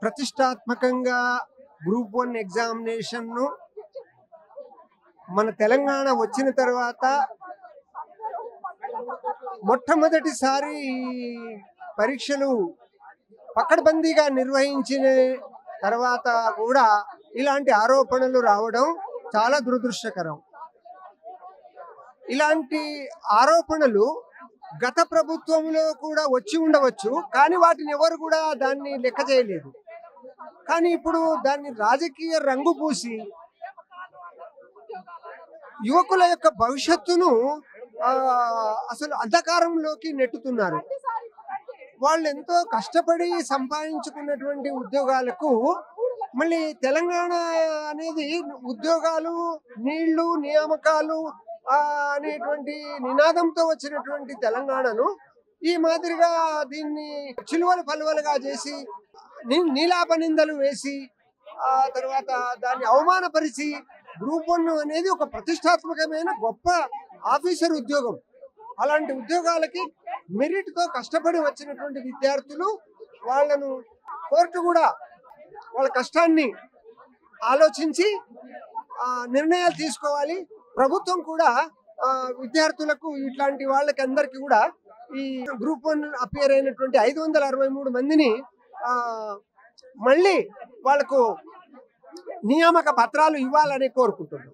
ప్రతిష్టాత్మకంగా గ్రూప్ 1 ఎగ్జామినేషన్ను మన తెలంగాణ వచ్చిన తర్వాత మొట్టమొదటిసారి పరీక్షలు పకడ్బందీగా నిర్వహించిన తర్వాత కూడా ఇలాంటి ఆరోపణలు రావడం చాలా దురదృష్టకరం. ఇలాంటి ఆరోపణలు గత ప్రభుత్వంలో కూడా వచ్చి ఉండవచ్చు, కానీ వాటిని ఎవరు కూడా దాన్ని లెక్క చేయలేదు. కానీ ఇప్పుడు దాన్ని రాజకీయ రంగు పూసి యువకుల యొక్క భవిష్యత్తును అసలు అంధకారంలోకి నెట్టుతున్నారు. వాళ్ళు ఎంతో కష్టపడి సంపాదించుకున్నటువంటి ఉద్యోగాలకు మళ్ళీ తెలంగాణ అనేది ఉద్యోగాలు, నీళ్లు, నియామకాలు అనేటువంటి నినాదంతో వచ్చినటువంటి తెలంగాణను ఈ మాదిరిగా దీన్ని చిలువలు పలువలుగా చేసి నీలాపనిందలు వేసి ఆ తర్వాత దాన్ని అవమానపరిచి గ్రూప్ 1 అనేది ఒక ప్రతిష్టాత్మకమైన గొప్ప ఆఫీసర్ ఉద్యోగం. అలాంటి ఉద్యోగాలకి మెరిట్తో కష్టపడి వచ్చినటువంటి విద్యార్థులు వాళ్ళను కోర్టు కూడా వాళ్ళ కష్టాన్ని ఆలోచించి నిర్ణయాలు తీసుకోవాలి. ప్రభుత్వం కూడా విద్యార్థులకు ఇట్లాంటి వాళ్ళకి అందరికీ కూడా ఈ గ్రూప్ 1 అపియర్ అయినటువంటి 563 మందిని మళ్ళీ వాళ్ళకు నియామక పత్రాలు ఇవ్వాలని కోరుకుంటున్నాం.